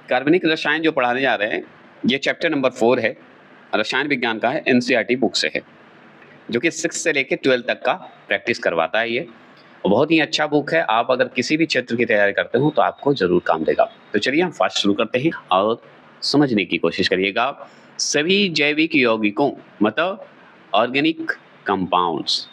कार्बनिक रसायन जो पढ़ाने जा रहे हैं, ये चैप्टर नंबर 4 है, रसायन विज्ञान का है, एनसीईआरटी बुक से है, जो कि 6 से लेके 12 तक का प्रैक्टिस करवाता है ये। बहुत ही अच्छा बुक है, आप अगर किसी भी क्षेत्र की तैयारी करते हो तो आपको ज़रूर काम देगा। तो चलिए हम फास्ट शुरू करते हैं और समझने की कोशिश करिएगा। सभी जैविक यौगिकों मतलब ऑर्गेनिक कंपाउंड्स,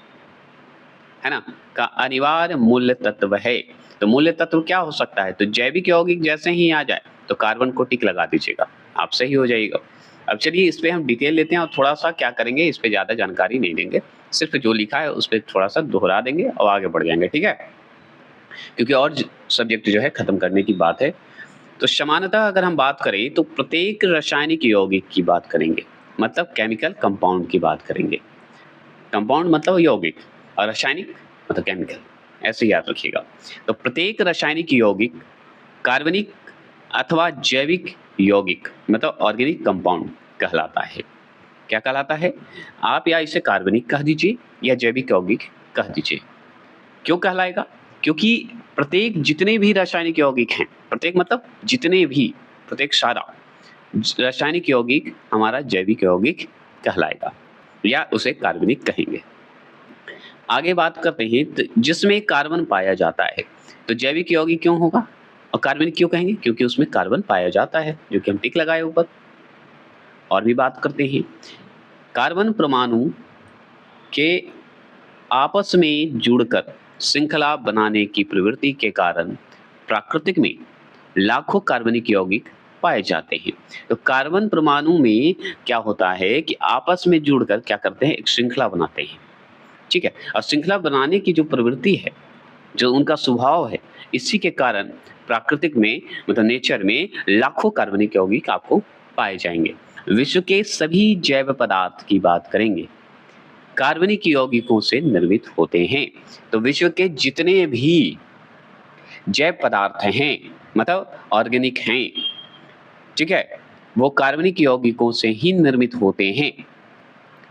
है ना, का अनिवार्य मूल्य तत्व है। तो मूल्य तत्व क्या हो सकता है? तो जैविक यौगिक जैसे ही आ जाए तो कार्बन को टिक लगा दीजिएगा, आप सही हो जाइएगा। अब चलिए इस पे हम डिटेल लेते हैं और थोड़ा-सा क्या करेंगे, इस पे ज़्यादा जानकारी नहीं देंगे, सिर्फ़ जो लिखा है उस पे थोड़ा-सा दोहरा देंगे और आगे बढ़ जाएँगे, ठीक है? क्योंकि और सब्जेक्ट जो है खत्म करने की बात है। तो समानतः अगर हम बात करें तो प्रत्येक रासायनिक यौगिक की बात करेंगे, मतलब केमिकल कंपाउंड की बात करेंगे। कंपाउंड मतलब यौगिक और रासायनिक मतलब केमिकल, ऐसे याद रखिएगा। तो प्रत्येक रासायनिक यौगिक कार्बनिक अथवा जैविक यौगिक मतलब ऑर्गेनिक कंपाउंड कहलाता है। क्या कहलाता है? आप या इसे कार्बनिक कह दीजिए या जैविक यौगिक कह दीजिए। क्यों कहलाएगा? क्योंकि प्रत्येक जितने भी रासायनिक यौगिक हैं, प्रत्येक मतलब जितने भी, प्रत्येक सारा रासायनिक यौगिक हमारा जैविक यौगिक कहलाएगा या उसे कार्बनिक कहेंगे। आगे बात करते हैं जिसमें कार्बन पाया जाता है, तो जैविक यौगिक क्यों होगा और कार्बनिक क्यों कहेंगे? क्योंकि उसमें कार्बन पाया जाता है, जो कि हम टिक लगाए ऊपर। और भी बात करते हैं, कार्बन परमाणु के आपस में जुड़कर श्रृंखला बनाने की प्रवृत्ति के कारण प्राकृतिक में लाखों कार्बनिक यौगिक पाए जाते हैं। तो कार्बन परमाणु में क्या होता है कि आपस में जुड़कर क्या करते हैं, एक श्रृंखला बनाते हैं, ठीक है? और श्रृंखला बनाने की जो प्रवृत्ति है, जो उनका स्वभाव है, इसी के कारण प्राकृतिक में मतलब नेचर में लाखों कार्बनिक यौगिक आपको पाए जाएंगे। विश्व के सभी जैव पदार्थ की बात करेंगे, कार्बनिक यौगिकों से निर्मित होते हैं। तो विश्व के जितने भी जैव पदार्थ हैं मतलब ऑर्गेनिक हैं, ठीक है, वो कार्बनिक यौगिकों से ही निर्मित होते हैं।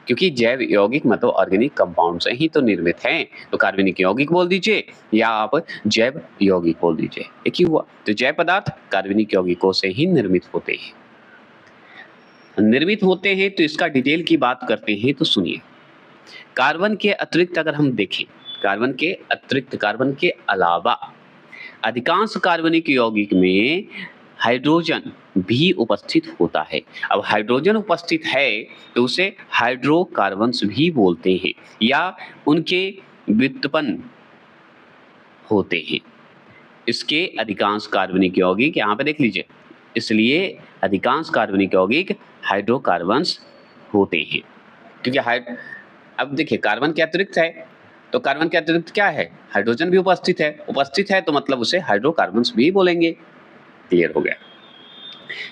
क्योंकि जैव यौगिक मतलब ऑर्गेनिक कंपाउंड से ही तो निर्मित हैं, तो कार्बनिक यौगिक बोल दीजिए या आप जैव यौगिक बोल दीजिए, एक ही हुआ। तो जैव पदार्थ कार्बनिक यौगिकों से ही निर्मित होते हैं। निर्मित होते हैं तो इसका डिटेल की बात करते हैं, तो सुनिए। कार्बन के अतिरिक्त अगर हम देखें, कार्बन के अतिरिक्त, कार्बन के अलावा अधिकांश कार्बनिक यौगिक में हाइड्रोजन भी उपस्थित होता है। अब हाइड्रोजन उपस्थित है तो उसे हाइड्रोकार्बन्स भी बोलते हैं या उनके व्युत्पन्न होते हैं। इसके अधिकांश कार्बनिक यौगिक यहाँ पे देख लीजिए, इसलिए अधिकांश कार्बनिक यौगिक हाइड्रोकार्बन्स होते हैं। क्योंकि अब देखिए कार्बन के अतिरिक्त है, तो कार्बन के अतिरिक्त क्या है, हाइड्रोजन भी उपस्थित है तो मतलब उसे हाइड्रोकार्बन्स भी बोलेंगे। क्लियर हो गया?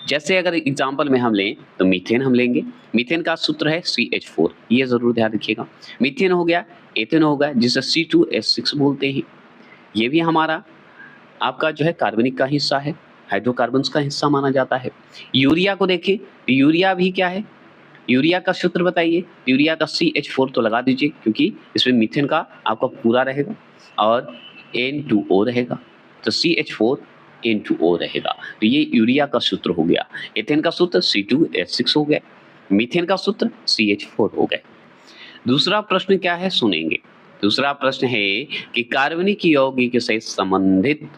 जैसे अगर एग्जांपल में हम लें तो मीथेन हम लेंगे, मीथेन का सूत्र है CH4, ये जरूर ध्यान रखिएगा। मीथेन हो गया, एथेन हो गया जिसे C2H6 बोलते हैं, ये भी हमारा आपका जो है कार्बनिक का हिस्सा है, हाइड्रोकार्बन्स का हिस्सा माना जाता है। यूरिया को देखें तो यूरिया भी क्या है, यूरिया का सूत्र बताइए। यूरिया का CH4 तो लगा दीजिए क्योंकि इसमें मीथेन का आपका पूरा रहेगा और N2O रहेगा, तो CH4 N2O रहेगा। तो ये यूरिया का सूत्र हो गया। एथेन का सूत्र C2H6 हो गया, मीथेन का सूत्र CH4 हो गए। दूसरा प्रश्न क्या है सुनेंगे। दूसरा प्रश्न है कि कार्बनिक यौगिक से संबंधित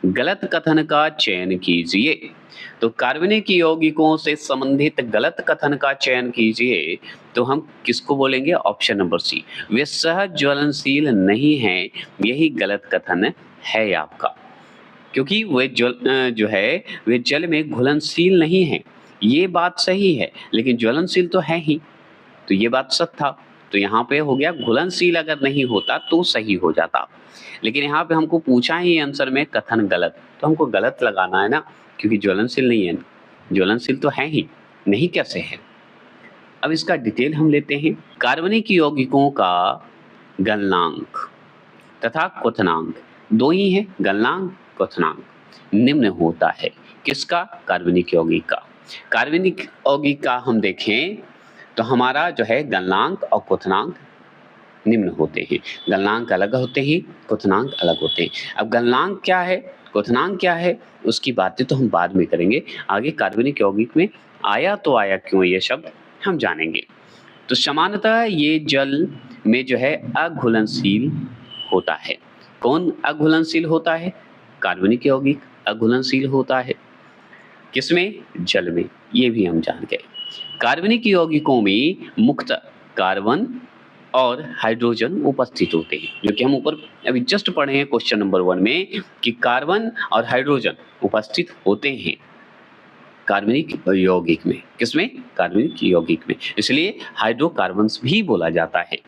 गलत कथन का चयन कीजिए। तो कार्बनिक यौगिकों से संबंधित गलत कथन का चयन कीजिए, तो हम किसको बोलेंगे? ऑप्शन नंबर सी, वे सहज ज्वलनशील नहीं हैं, यही गलत कथन है आपका। क्योंकि वे जो है वे जल में घुलनशील नहीं है, ये बात सही है, लेकिन ज्वलनशील तो है ही, तो ये बात सच था। तो यहाँ पे हो गया घुलनशील, अगर नहीं होता तो सही हो जाता, लेकिन यहाँ पे हमको पूछा ही आंसर में कथन गलत, तो हमको गलत लगाना है ना, क्योंकि ज्वलनशील नहीं है, ज्वलनशील तो है ही नहीं, कैसे है? अब इसका डिटेल हम लेते हैं। कार्बनिक यौगिकों का गलनांक तथा क्वथनांक दो ही है, गलनांक क्वथनांक निम्न होता है। किसका? कार्बनिक यौगिक का। कार्बनिक यौगिक का हम देखें तो हमारा जो है गलनांक और क्वथनांक निम्न होते हैं। गलनांक अलग होते हैं, क्वथनांक अलग होते हैं। अब गलनांक क्या है, क्वथनांक क्या है उसकी बातें तो हम बाद में करेंगे, आगे कार्बनिक यौगिक में आया तो आया क्यों ये शब्द हम जानेंगे। तो सामान्यतः ये जल में जो है अघुलनशील होता है। कौन अघुलनशील होता है? कार्बनिक यौगिक अघुलनशील होता है किसमें? जल में। ये भी हम जान गए। कार्बनिक यौगिकों में मुख्यतः कार्बन और हाइड्रोजन उपस्थित होते हैं, जो कि हम ऊपर अभी जस्ट पढ़े हैं क्वेश्चन नंबर 1 में कि कार्बन और हाइड्रोजन उपस्थित होते हैं कार्बनिक यौगिक में। किसमें? कार्बनिक यौगिक में, इसलिए हाइड्रोकार्बन्स भी बोला जाता है।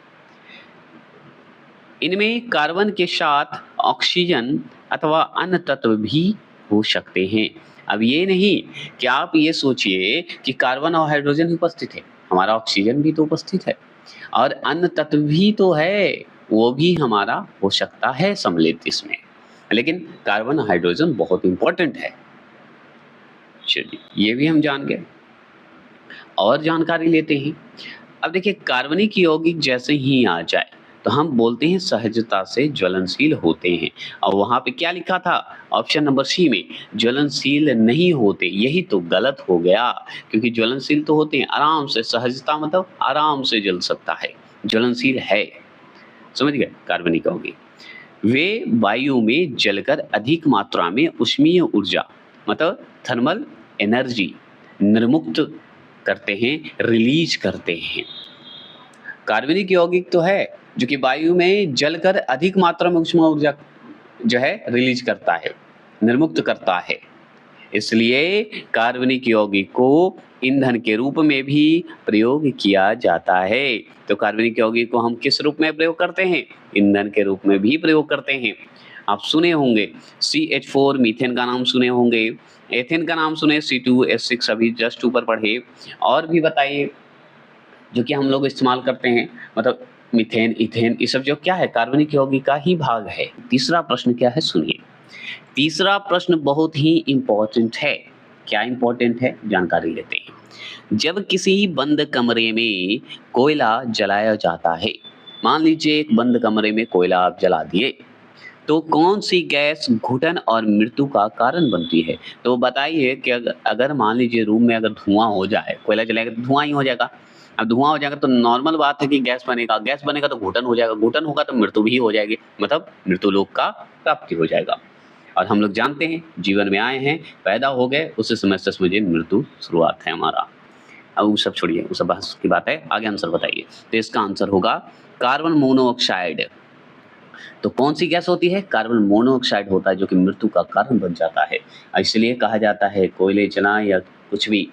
इनमें कार्बन के साथ ऑक्सीजन अथवा अन्य तत्व भी हो सकते हैं। अब ये नहीं कि आप ये सोचिए कि कार्बन और हाइड्रोजन उपस्थित है, हमारा ऑक्सीजन भी तो उपस्थित है और अन्य तत्व भी तो है, वो भी हमारा हो सकता है सम्मिलित इसमें, लेकिन कार्बन हाइड्रोजन बहुत इंपॉर्टेंट है। चलिए ये भी हम जान गए और जानकारी लेते हैं। अब देखिए कार्बनिक यौगिक जैसे ही आ जाए तो हम बोलते हैं सहजता से ज्वलनशील होते हैं, और वहां पे क्या लिखा था ऑप्शन नंबर सी में ज्वलनशील नहीं होते, यही तो गलत हो गया, क्योंकि ज्वलनशील तो होते हैं आराम से, सहजता मतलब आराम से जल सकता है, ज्वलनशील है, समझ गए। कार्बनिक यौगिक वे वायु में जलकर अधिक मात्रा में ऊष्मीय ऊर्जा मतलब थर्मल एनर्जी निर्मुक्त करते हैं, रिलीज करते हैं। कार्बनिक यौगिक तो है जो कि वायु में जलकर अधिक मात्रा में ऊष्मा ऊर्जा जो है रिलीज करता है, निर्मुक्त करता है, इसलिए कार्बनिक यौगिक को ईंधन के रूप में भी प्रयोग किया जाता है। तो कार्बनिक यौगिक को हम किस रूप में प्रयोग करते हैं? ईंधन के रूप में भी प्रयोग करते हैं। आप सुने होंगे CH4 मीथेन का नाम सुने होंगे, एथेन का नाम सुने, C2H6 अभी जस्ट ऊपर पढ़े, और भी बताइए जो कि हम लोग इस्तेमाल करते हैं, मतलब मीथेन, इथेन, ये सब जो क्या है कार्बनिक यौगिक का ही भाग है। तीसरा प्रश्न क्या है सुनिए। तीसरा प्रश्न बहुत ही इंपॉर्टेंट है। क्या इंपॉर्टेंट है? जानकारी लेते हैं। जब किसी बंद कमरे में कोयला जलाया जाता है, मान लीजिए एक बंद कमरे में कोयला आप जला दिए, तो कौन सी गैस घुटन और मृत्यु का कारण बनती है? तो बताइए कि अगर मान लीजिए रूम में अगर धुआं हो जाए, कोयला जलाएगा तो धुआं ही हो जाएगा। अब धुआं हो जाएगा तो नॉर्मल बात है कि गैस बनेगा, गैस बनेगा तो घुटन हो जाएगा, घुटन होगा तो मृत्यु भी हो जाएगी, मतलब मृत्यु लोक का प्राप्ति हो जाएगा। और हम लोग जानते हैं जीवन में आए हैं, पैदा हो गए, उसी समय से समझिए मृत्यु शुरुआत है हमारा। अब वो सब छोड़िए, वो सब बहस की बात है, आगे आंसर बताइए। तो इसका आंसर होगा कार्बन मोनोऑक्साइड। तो कौन सी गैस होती है? कार्बन मोनोऑक्साइड होता है, जो कि मृत्यु का कारण बन जाता है। इसलिए कहा जाता है कोयले जलाएं या कुछ भी,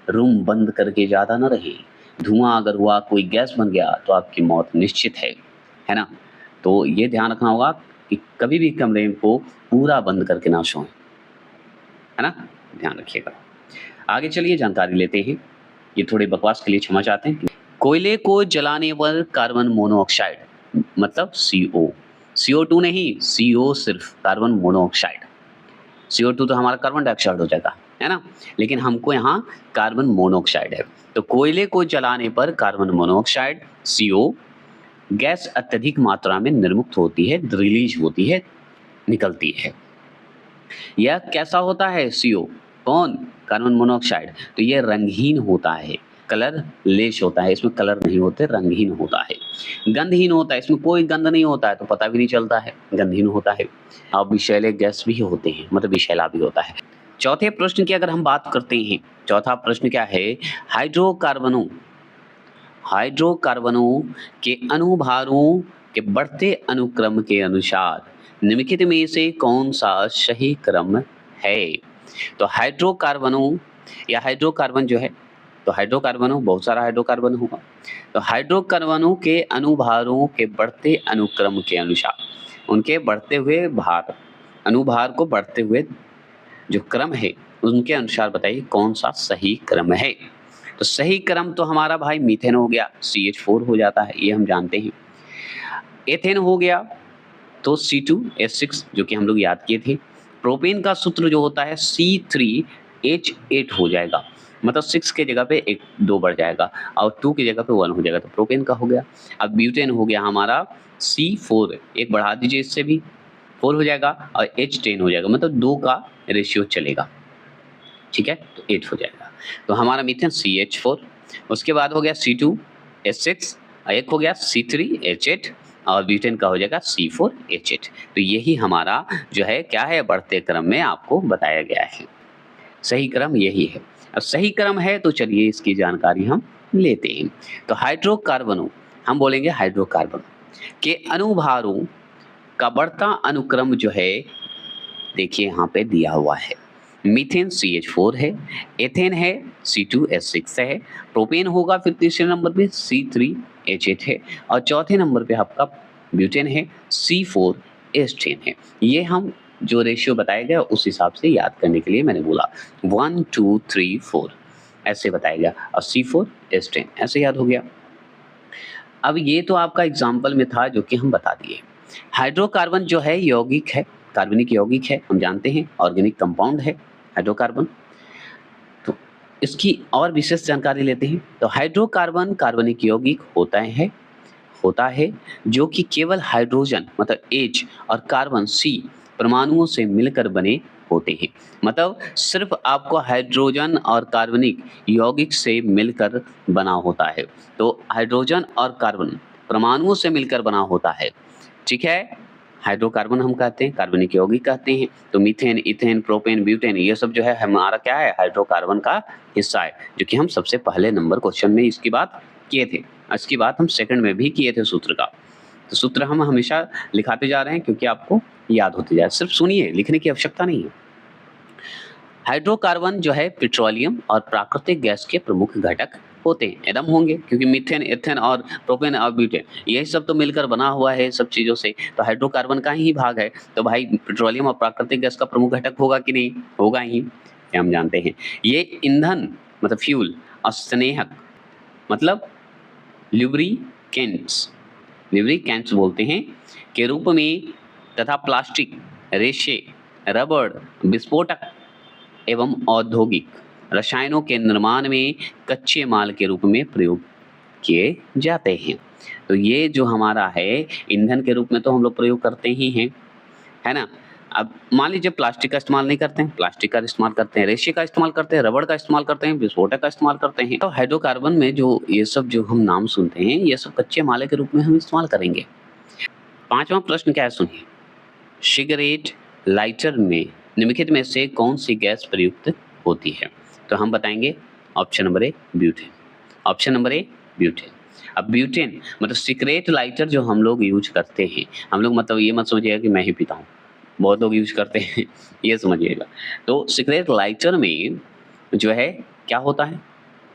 रूम बंद करके ज़्यादा न रहे। धुआं अगर हुआ, कोई गैस बन गया तो आपकी मौत निश्चित है ना। तो ये ध्यान रखना होगा कि कभी भी कमरे को पूरा बंद करके ना सोएं, है ना, ध्यान रखिएगा। आगे चलिए जानकारी लेते हैं। ये थोड़े बकवास के लिए क्षमा चाहते हैं। कोयले को जलाने पर कार्बन मोनोऑक्साइड मतलब CO2 नहीं, CO सिर्फ, कार्बन मोनोऑक्साइड। CO2 तो हमारा कार्बन डाइऑक्साइड हो जाएगा, है ना, लेकिन हमको यहाँ कार्बन मोनोऑक्साइड है। तो कोयले को जलाने पर कार्बन मोनोऑक्साइड CO गैस अत्यधिक मात्रा में निर्मुक्त होती है, रिलीज होती है, निकलती है। यह कैसा होता है CO? कौन? Carbon monoxide. तो यह रंगहीन होता है, कलर लेस होता है, इसमें कलर नहीं होते, रंगहीन होता है। गंधहीन होता है, इसमें कोई गंध नहीं होता है, तो पता भी नहीं चलता है, गंधहीन होता है। अब विषैले गैस भी होते हैं, मतलब विषैला भी होता है। चौथे प्रश्न की अगर हम बात करते हैं, चौथा प्रश्न क्या है? हाइड्रोकार्बनों के अणुभारों के बढ़ते अनुक्रम के अनुसार निम्नलिखित में से कौन सा सही क्रम है? तो हाइड्रोकार्बनों या हाइड्रोकार्बन जो है, तो हाइड्रोकार्बनों, बहुत सारा हाइड्रोकार्बन होगा, तो हाइड्रोकार्बनों के अणुभारों के बढ़ते अनुक्रम के अनुसार, उनके बढ़ते हुए भार, अणुभार को बढ़ते हुए जो क्रम है उनके अनुसार बताइए कौन सा सही क्रम है। तो सही क्रम तो हमारा भाई मीथेन हो गया, CH4 हो जाता है, ये हम जानते हैं। एथेन हो गया तो C2H6 जो कि हम लोग याद किए थे। प्रोपेन का सूत्र जो होता है C3H8 हो जाएगा, मतलब 6 के जगह पे 2 बढ़ जाएगा और 2 की जगह पे 1 हो जाएगा, तो प्रोपेन का हो गया। अब ब्यूटेन हो गया हमारा C4, एक बढ़ा दीजिए इससे भी 4 हो जाएगा और H 10 हो जाएगा, मतलब 2 का रेशियो चलेगा, ठीक है, तो 8 हो जाएगा। तो हमारा मीथेन CH4, उसके बाद हो गया C2H6, एक हो गया C3H8 और ब्यूटेन का हो जाएगा C4H8। तो यही हमारा जो है क्या है, बढ़ते क्रम में आपको बताया गया है, सही क्रम यही है। अब सही क्रम है तो चलिए इसकी जानकारी हम लेते हैं। तो हाइड्रोकार्बनों, हम बोलेंगे हाइड्रोकार्बन के अणुभारों का बढ़ता अनुक्रम जो है, देखिए यहाँ पे दिया हुआ है। मीथेन CH4 है, एथेन है C2H6 है, प्रोपेन होगा फिर तीसरे नंबर पे C3H8 है और चौथे नंबर पे आपका ब्यूटेन है C4H10 है। ये हम जो रेशियो बताया गया उस हिसाब से याद करने के लिए मैंने बोला 1 2 3 4 ऐसे बताया गया और C4H10 ऐसे याद हो गया। अब ये तो आपका एग्जाम्पल में था जो कि हम बता दिए। हाइड्रोकार्बन जो है यौगिक है, कार्बनिक यौगिक है, हम जानते हैं, ऑर्गेनिक कंपाउंड है हाइड्रोकार्बन। तो इसकी और विशेष जानकारी लेते हैं। तो हाइड्रोकार्बन कार्बनिक यौगिक होता है जो कि केवल हाइड्रोजन मतलब H और कार्बन C परमाणुओं से मिलकर बने होते हैं। मतलब सिर्फ आपको हाइड्रोजन और कार्बनिक यौगिक से मिलकर बना होता है। तो हाइड्रोजन और कार्बन परमाणुओं से मिलकर बना होता है, ठीक है। हाइड्रोकार्बन हम कहते हैं, कार्बनिक यौगिक कहते हैं। तो मीथेन, इथेन, प्रोपेन, ब्यूटेन ये सब जो है हमारा क्या है, हाइड्रोकार्बन का हिस्सा है, जो कि हम सबसे पहले नंबर क्वेश्चन में इसकी बात किए थे। इसकी बात हम सेकंड में भी किए थे सूत्र का। तो सूत्र हम हमेशा लिखाते जा रहे हैं क्योंकि आपको याद होते जाए, सिर्फ सुनिए, लिखने की आवश्यकता नहीं है। हाइड्रोकार्बन जो है पेट्रोलियम और प्राकृतिक गैस के प्रमुख घटक होते हैं, एकदम होंगे, क्योंकि मीथेन, एथेन और प्रोपेन और ब्यूटेन यही सब तो मिलकर बना हुआ है सब चीज़ों से। तो हाइड्रोकार्बन का ही भाग है, तो भाई पेट्रोलियम और प्राकृतिक गैस का प्रमुख घटक होगा कि नहीं, होगा ही, ये हम जानते हैं। ये ईंधन मतलब फ्यूल और स्नेहक मतलब ल्यूब्रिकेंट्स बोलते हैं के रूप में तथा प्लास्टिक, रेशे, रबड़, विस्फोटक एवं औद्योगिक रसायनों के निर्माण में कच्चे माल के रूप में प्रयोग किए जाते हैं। तो ये जो हमारा है ईंधन के रूप में तो हम लोग प्रयोग करते ही हैं, है ना। अब मान लीजिए प्लास्टिक का इस्तेमाल नहीं करते हैं, प्लास्टिक का इस्तेमाल करते हैं, रेशे का इस्तेमाल करते हैं, रबड़ का इस्तेमाल करते हैं, विस्फोटक का इस्तेमाल करते हैं। तो हाइड्रोकार्बन में जो ये सब जो हम नाम सुनते हैं ये सब कच्चे माल के रूप में हम इस्तेमाल करेंगे। 5वां प्रश्न क्या है सुनिए, सिगरेट लाइटर में निम्नलिखित में से कौन सी गैस प्रयुक्त होती है। तो हम बताएंगे option number A butane, option number A butane. अब ब्यूटेन मतलब सिगरेट लाइटर जो हम लोग यूज करते हैं, हम लोग मतलब ये मत समझिएगा कि मैं ही पीता हूँ, बहुत लोग यूज करते हैं ये समझिएगा। तो सिगरेट लाइटर में जो है क्या होता है,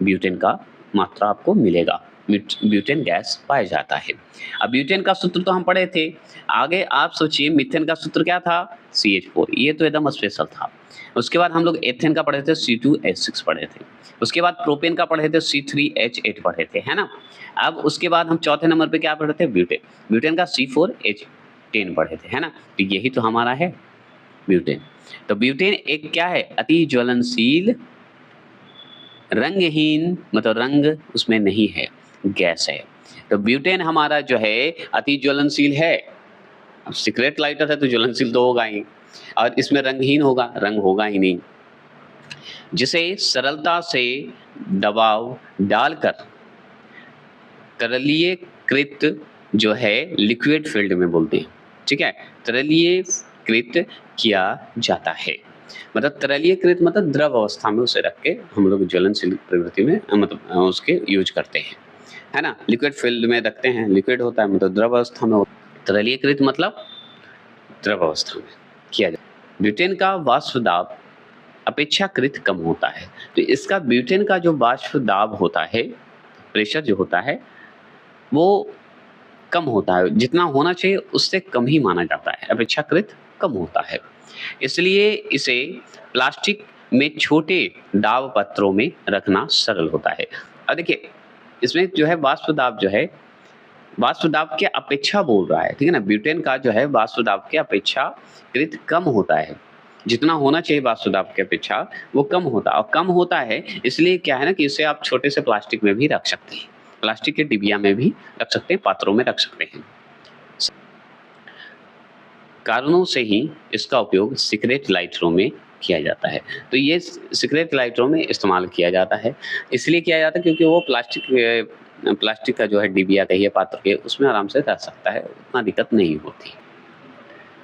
ब्यूटेन का मात्रा आपको मिलेगा, ब्यूटेन गैस पाया जाता है। अब ब्यूटेन का सूत्र तो हम पढ़े थे, आगे आप सोचिए मीथेन का सूत्र क्या था, CH4, ये तो एकदम स्पेशल था। उसके बाद हम लोग एथेन का पढ़े थे, C2H6 पढ़े थे। उसके बाद प्रोपेन का पढ़े थे, C3H8 पढ़े थे, है ना। अब उसके बाद हम चौथे नंबर पे क्या पढ़े थे, ब्यूटेन, ब्यूटेन का C4H10 पढ़े थे, है ना। तो यही तो हमारा है ब्यूटेन। तो ब्यूटेन एक क्या है, अति ज्वलनशील, रंगहीन मतलब रंग उसमें नहीं है, गैस है। तो ब्यूटेन हमारा जो है अति ज्वलनशील है। अब सिगरेट लाइटर है तो ज्वलनशील तो होगा ही, और इसमें रंगहीन होगा, रंग होगा ही नहीं, जिसे सरलता से दबाव डालकर तरलीयकृत जो है लिक्विड फील्ड में बोलते हैं, ठीक है, तरलीयकृत किया जाता है। मतलब तरलीयकृत मतलब द्रव अवस्था में उसे रख के हम लोग ज्वलनशील प्रवृत्ति में मतलब उसके यूज करते हैं, है ना। लिक्विड फील्ड में रखते हैं, लिक्विड होता है मतलब द्रव अवस्था में, तरलीयकृत मतलब द्रव अवस्था में किया जाए। ब्यूटेन का वाष्प दाब अपेक्षाकृत कम होता है। तो इसका ब्यूटेन का जो वाष्प दाब होता है, प्रेशर जो होता है वो कम होता है, जितना होना चाहिए उससे कम ही माना जाता है, अपेक्षाकृत कम होता है। इसलिए इसे प्लास्टिक में छोटे दाब पत्रों में रखना सरल होता है। और देखिए इसमें जो है वाष्प दाब जो है, वाष्प दाब के अपेक्षा बोल रहा है, ठीक है ना। ब्यूटेन का जो है वाष्प दाब के अपेक्षाकृत कम होता है, जितना होना चाहिए वाष्प दाब के अपेक्षा वो कम होता है, और कम होता है इसलिए क्या है ना कि इसे आप छोटे से प्लास्टिक में भी रख सकते हैं, प्लास्टिक के डिबिया में भी रख सकते हैं, पात्रों में रख सकते हैं। कारणों से ही इसका उपयोग सीक्रेट लाइटरों में किया जाता है। तो ये सीक्रेट लाइटरों में इस्तेमाल किया जाता है, इसलिए किया जाता है क्योंकि वो प्लास्टिक का जो है डिबिया कहिए, पात्र के, उसमें आराम से रह सकता है, उतना दिक्कत नहीं होती।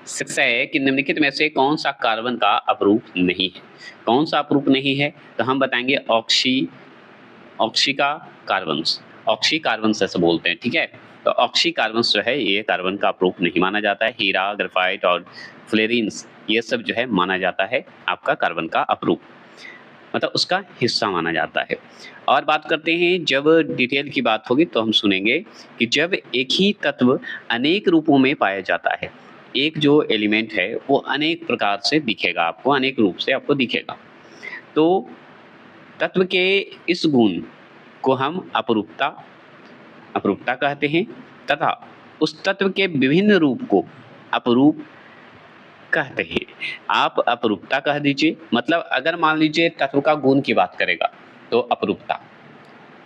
शिक्षा है कि निम्नलिखित में से कौन सा कार्बन का अपरूप नहीं है? कौन सा अपरूप नहीं है? तो हम बताएंगे ऑक्सी का कार्बन्स, ऑक्सी कार्बन्स ऐसे बोलते हैं, ठीक है। तो ऑक्सी कार्बन्स जो है ये कार्बन का अपरूप नहीं माना जाता है। हीरा, ग्रेफाइट और फ्लोरीन्स ये सब जो है माना जाता है आपका कार्बन का अपरूप, मतलब उसका हिस्सा माना जाता है। और बात करते हैं, जब डिटेल की बात होगी तो हम सुनेंगे कि जब एक ही तत्व अनेक रूपों में पाया जाता है, एक जो एलिमेंट है वो अनेक प्रकार से दिखेगा आपको, अनेक रूप से आपको दिखेगा, तो तत्व के इस गुण को हम अपरूपता कहते हैं, तथा उस तत्व के विभिन्न रूप को अपरूप कहते हैं। आप अपरूपता कह दीजिए, मतलब अगर मान लीजिए तत्व का गुण की बात करेगा तो अपरूपता,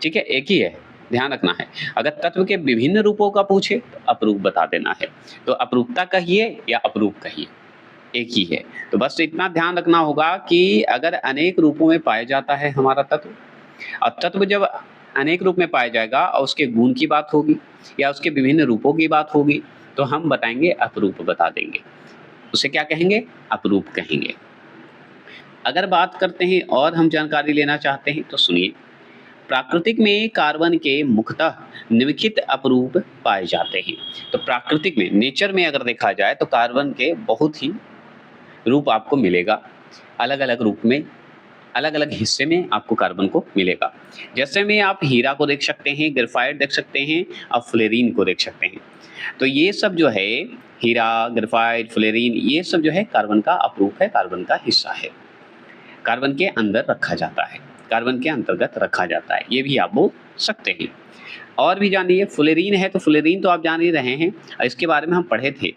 ठीक है, एक ही है, ध्यान रखना है। अगर तत्व के विभिन्न रूपों का पूछे तो अपरूप बता देना है, तो अपरूपता कहिए या अपरूप कहिए, एक ही है। तो बस इतना ध्यान रखना होगा कि अगर अनेक रूपों में पाया जाता है हमारा तत्व, और तत्व जब अनेक रूप में पाया जाएगा और उसके गुण की बात होगी या उसके विभिन्न रूपों की बात होगी, तो हम बताएंगे अपरूप बता देंगे, उसे क्या कहेंगे? अपरूप कहेंगे। अगर बात करते हैं और हम जानकारी लेना चाहते हैं तो सुनिए, प्राकृतिक में कार्बन के मुख्यतः निम्नलिखित अपरूप पाए जाते हैं। तो प्राकृतिक में, नेचर में अगर देखा जाए तो कार्बन के बहुत ही रूप आपको मिलेगा, अलग अलग रूप में, अलग अलग हिस्से में आपको कार्बन को मिलेगा। जैसे में आप हीरा को देख सकते हैं, ग्रेफाइट देख सकते हैं और फ्लोरीन को देख सकते हैं। तो ये सब जो है हीरा, ग्रेफाइट, फ्लोरीन, ये सब जो है कार्बन का अपरूप है, कार्बन का हिस्सा है, कार्बन के अंदर रखा जाता है, कार्बन के अंतर्गत रखा जाता है, ये भी आप बोल सकते हैं। और भी जानिए, फ्लोरीन है तो फ्लोरीन तो आप जान ही रहे हैं, और इसके बारे में हम पढ़े थे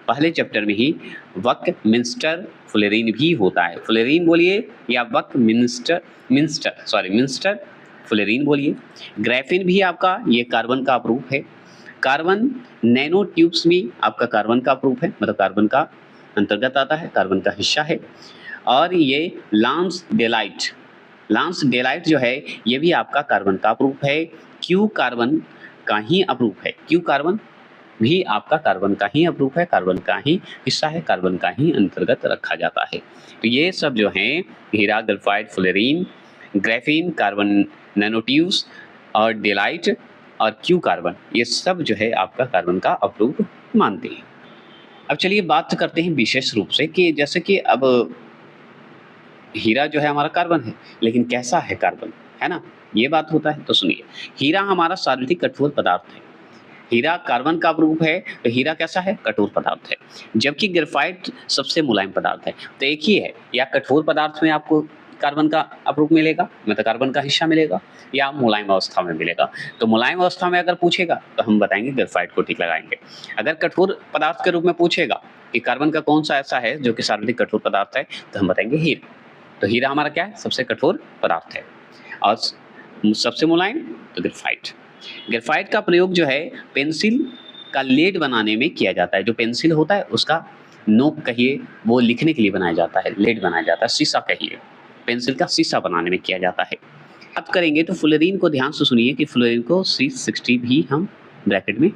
पहले चैप्टर में ही। बकमिंस्टर फ्लोरीन भी होता है, फ्लोरीन बोलिए या मिंस्टर फ्लोरीन बोलिए। ग्राफीन भी आपका ये कार्बन का अपरूप है। कार्बन नैनो ट्यूब्स भी आपका कार्बन का अपरूप है, मतलब कार्बन का अंतर्गत आता है, कार्बन का हिस्सा है। और ये लांस डेलाइट जो है ये भी आपका कार्बन का अपरूप है। क्यू कार्बन का ही अपरूप है, क्यू कार्बन भी आपका कार्बन का ही अपरूप है, कार्बन का ही हिस्सा है, कार्बन का ही अंतर्गत रखा जाता है। तो ये सब जो हैं हीरा, graphite, fluorine, graphene, carbon nanotubes और डेलाइट और क्यू कार्बन, ये सब जो है आपका कार्बन का अपरूप मानते हैं। अब चलिए बात करते हैं विशेष रूप से कि जैसे कि अब हीरा जो है हमारा कार्बन है, लेकिन कैसा है कार्बन, है ना, ये बात होता है। तो सुनिए, हीरा हमारा सर्वाधिक कठोर पदार्थ है, हीरा कार्बन का अपरूप है, तो हीरा कैसा है? कठोर पदार्थ है। जबकि ग्रेफाइट सबसे मुलायम पदार्थ है। तो एक ही है, या कठोर पदार्थ में आपको कार्बन का अपरूप मिलेगा, मतलब कार्बन का हिस्सा मिलेगा, या मुलायम अवस्था में मिलेगा। तो मुलायम अवस्था में अगर पूछेगा तो हम बताएंगे ग्रेफाइट को ठीक लगाएंगे। अगर कठोर पदार्थ के रूप में पूछेगा कि कार्बन का कौन सा ऐसा है जो कि सर्वाधिक कठोर पदार्थ है, तो हम बताएंगे हीरा। तो हीरा हमारा क्या है? सबसे कठोर पदार्थ है। और सबसे मुलायम तो ग्रेफाइट। ग्रेफाइट का प्रयोग जो है पेंसिल का लेड बनाने में किया जाता है। जो पेंसिल होता है उसका नोक कहिए, वो लिखने के लिए बनाया जाता है, लेड बनाया जाता है, शीशा कहिए, पेंसिल का शीशा बनाने में किया जाता है। बात करेंगे तो फ्लोरीन को ध्यान से सुनिए कि फ्लोरीन को C60 भी हम ब्रैकेट में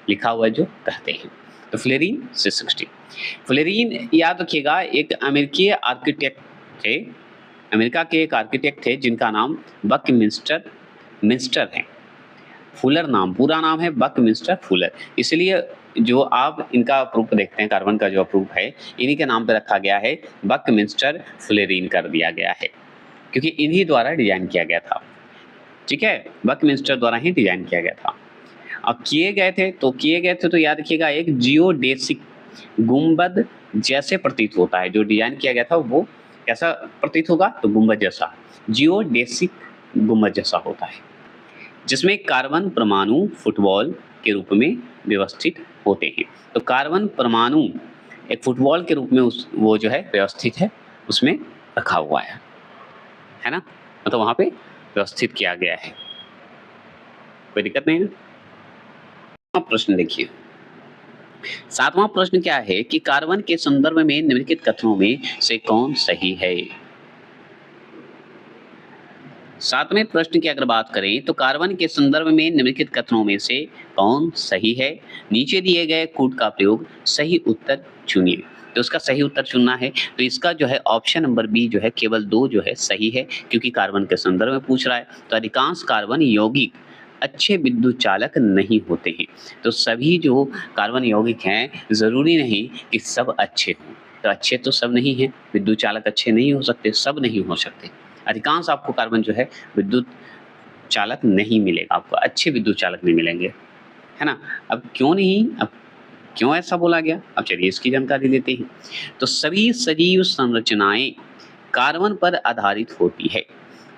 लिखा हुआ है जो कहते हैं। तो फ्लोरीन C60। फ्लोरीन याद रखिएगा एक अमेरिकी आर्किटेक्ट थे, अमेरिका के एक आर्किटेक्ट थे जिनका नाम बकमिंस्टर है। फुलर नाम, पूरा नाम है बकमिंस्टर फुलर। इसलिए जो आप इनका प्रूफ देखते हैं, कार्बन का जो प्रूफ है, इन्हीं के नाम पे रखा गया है, बकमिंस्टर फ्लोरीन कर दिया गया है, क्योंकि इन्हीं द्वारा डिजाइन किया गया था। ठीक है, बकमिंस्टर द्वारा ही डिजाइन किया गया था। अब किए गए थे तो याद रखिएगा एक जियोडेसिक गुंबद जैसे प्रतीत होता है। जो डिजाइन किया गया था वो कैसा प्रतीत होगा? तो गुंबद जैसा, जियोडेसिक गुंबद जैसा होता है, जिसमें कार्बन परमाणु फुटबॉल के रूप में व्यवस्थित होते हैं। तो कार्बन परमाणु एक फुटबॉल के रूप में वो जो है व्यवस्थित है, उसमें रखा हुआ है ना, मतलब वहाँ पे व्यवस्थित किया गया है, कोई दिक्कत नहीं है। अब प्रश्न देखिए, सातवां प्रश्न क्या है कि कार्बन के संदर्भ में निम्नलिखित कथनों में से कौन सही है। सातवें प्रश्न की अगर बात करें तो कार्बन के संदर्भ में निम्नलिखित कथनों में से कौन सही है। नीचे दिए गए कूट का प्रयोग सही उत्तर चुनिए। तो उसका सही उत्तर चुनना है तो इसका जो है ऑप्शन नंबर बी जो है केवल 2 जो है सही है, क्योंकि कार्बन के संदर्भ में पूछ रहा है। तो अधिकांश कार्बन यौगिक अच्छे विद्युत चालक नहीं होते हैं। तो सभी जो कार्बन यौगिक हैं जरूरी नहीं कि सब अच्छे हों। तो अच्छे तो सब नहीं हैं, विद्युत चालक अच्छे नहीं हो सकते, सब नहीं हो सकते। अधिकांश आपको कार्बन जो है विद्युत चालक नहीं मिलेगा, आपको अच्छे विद्युत चालक नहीं मिलेंगे, है ना। अब क्यों नहीं, अब क्यों ऐसा बोला गया, अब चलिए इसकी जानकारी लेते हैं। तो सभी सजीव संरचनाएं कार्बन पर आधारित होती है।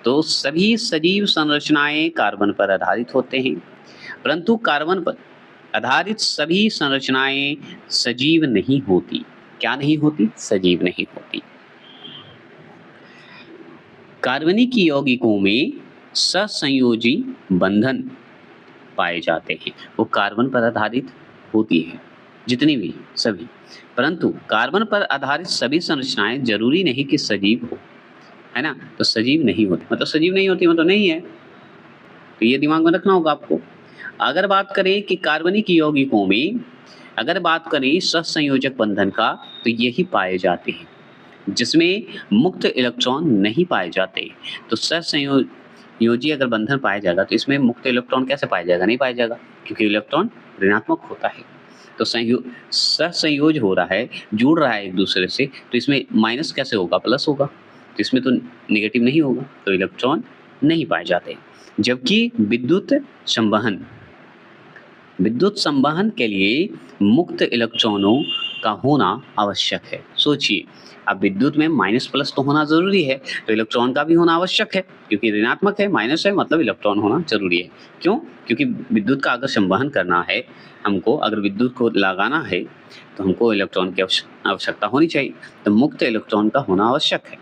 तो सभी सजीव संरचनाएं कार्बन पर आधारित होते हैं, परंतु कार्बन पर आधारित सभी संरचनाएं सजीव नहीं होती। क्या नहीं होती, सजीव नहीं होती। कार्बनिक यौगिकों में सहसंयोजी बंधन पाए जाते हैं। वो कार्बन पर आधारित होती है जितनी भी सभी, परंतु कार्बन पर आधारित सभी संरचनाएं जरूरी नहीं कि सजीव हो, है ना। तो सजीव नहीं होती मतलब सजीव नहीं होती मतलब नहीं है, तो ये दिमाग में रखना होगा आपको। अगर बात करें कि कार्बनिक यौगिकों में अगर बात करें सहसंयोजक बंधन का, तो यही पाए जाते हैं जिसमें मुक्त इलेक्ट्रॉन नहीं पाए जाते। तो सहसंयोजी अगर बंधन पाया जाएगा तो इसमें मुक्त इलेक्ट्रॉन कैसे पाया जाएगा, नहीं पाया जाएगा, क्योंकि इलेक्ट्रॉन ऋणात्मक होता है। तो सहसंयोज हो रहा है, जुड़ रहा है एक दूसरे से, तो इसमें माइनस कैसे होगा, प्लस होगा। तो इसमें तो नेगेटिव नहीं होगा, तो इलेक्ट्रॉन नहीं पाए जाते। जबकि विद्युत संवहन के लिए मुक्त इलेक्ट्रॉनों का होना आवश्यक है। सोचिए, अब विद्युत में माइनस प्लस तो होना जरूरी है, तो इलेक्ट्रॉन का भी होना आवश्यक है, क्योंकि ऋणात्मक है, माइनस है, मतलब इलेक्ट्रॉन होना जरूरी है। क्यों, क्योंकि विद्युत का अगर संवहन करना है हमको, अगर विद्युत को लगाना है तो हमको इलेक्ट्रॉन की आवश्यकता होनी चाहिए, तो मुक्त इलेक्ट्रॉन का होना आवश्यक है।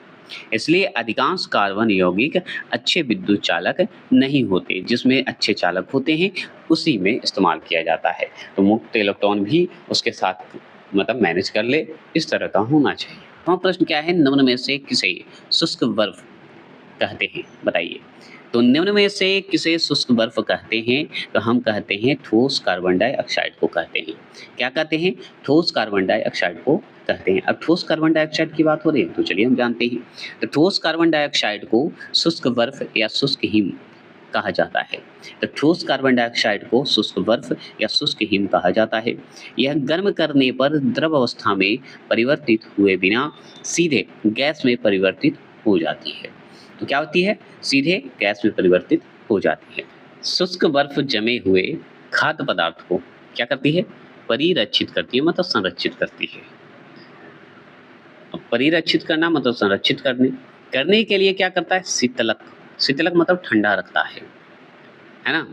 इसलिए अधिकांश कार्बन यौगिक अच्छे विद्युत चालक नहीं होते, जिसमें अच्छे चालक होते हैं उसी में इस्तेमाल किया जाता है। तो मुक्त इलेक्ट्रॉन भी उसके साथ मतलब मैनेज कर ले, इस तरह का होना चाहिए। तो प्रश्न क्या है, निम्न में से किसे शुष्क बर्फ कहते हैं, बताइए। तो निम्न में से किसे शुष्क बर्फ कहते हैं, तो हम कहते हैं ठोस कार्बन डाइऑक्साइड को कहते हैं। क्या कहते हैं, ठोस कार्बन डाइऑक्साइड को कहते हैं। अब ठोस कार्बन डाइऑक्साइड की बात हो रही है तो चलिए हम जानते हैं। तो ठोस कार्बन डाइऑक्साइड को शुष्क बर्फ या शुष्क हिम कहा जाता है। तो ठोस कार्बन डाइऑक्साइड को शुष्क बर्फ या शुष्क हिम कहा जाता है। यह गर्म करने पर द्रव अवस्था में परिवर्तित हुए बिना सीधे गैस में परिवर्तित हो जाती है। तो क्या होती है, सीधे गैस में परिवर्तित हो जाती है। शुष्क बर्फ जमे हुए खाद्य पदार्थ को क्या करती है, परिरक्षित करती है, मतलब संरक्षित करती है। अब परिरक्षित करना मतलब संरक्षित करने के लिए क्या करता है, शीतलक मतलब ठंडा रखता है ना।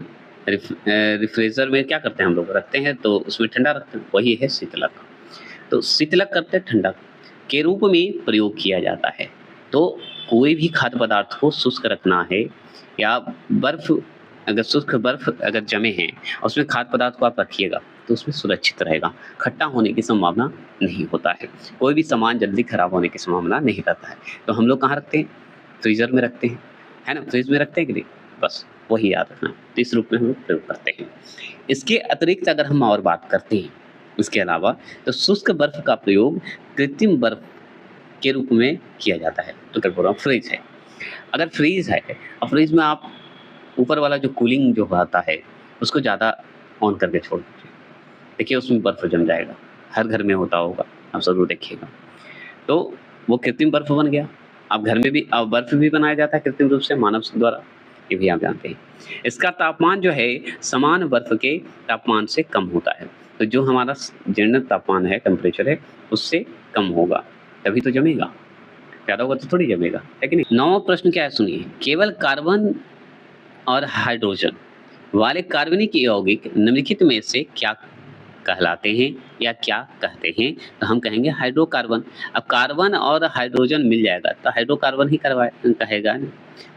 रिफ्रिजर में क्या करते हैं हम लोग, रखते हैं तो उसमें ठंडा रखते हैं, वही है शीतलक। तो शीतलक करते ठंडक के रूप में प्रयोग किया जाता है। तो कोई भी खाद्य पदार्थ को शुष्क रखना है या बर्फ, अगर शुष्क बर्फ अगर जमे हैं और उसमें खाद्य पदार्थ को आप रखिएगा तो उसमें सुरक्षित रहेगा, खट्टा होने की संभावना नहीं होता है, कोई भी सामान जल्दी खराब होने की संभावना नहीं रहता है। तो हम लोग कहाँ रखते हैं, फ्रीजर में रखते हैं, है ना, फ्रिज में रखते हैं कि नहीं, बस वही याद रखना। तो इस रूप में हम लोग प्रयोग करते हैं। इसके अतिरिक्त अगर हम और बात करते हैं इसके अलावा, तो शुष्क बर्फ का प्रयोग कृत्रिम बर्फ के रूप में किया जाता है। तो क्या बोल रहा हूँ, फ्रिज है, अगर फ्रीज है और फ्रिज में आप ऊपर वाला जो कूलिंग जो आता है उसको ज़्यादा ऑन करके छोड़ दीजिए, देखिए उसमें बर्फ जम जाएगा, हर घर में होता होगा, आप जरूर देखिएगा। तो वो कृत्रिम बर्फ बन गया। अब घर में भी अब बर्फ भी बनाया जाता है कृत्रिम रूप से मानव द्वारा, ये भी आप जानते हैं। इसका तापमान जो है समान बर्फ के तापमान से कम होता है। तो जो हमारा जीर्ण तापमान है, टेम्परेचर है, उससे कम होगा तभी तो जमेगा, ज़्यादा होगा तो थोड़ी जमेगा, है कि नहीं। 9वां प्रश्न क्या है सुनिए, केवल कार्बन और हाइड्रोजन वाले कार्बनिक यौगिक निम्नलिखित में से क्या कहलाते हैं या क्या कहते हैं, तो हम कहेंगे हाइड्रोकार्बन। अब कार्बन और हाइड्रोजन मिल जाएगा तो हाइड्रोकार्बन ही कहेगा ना,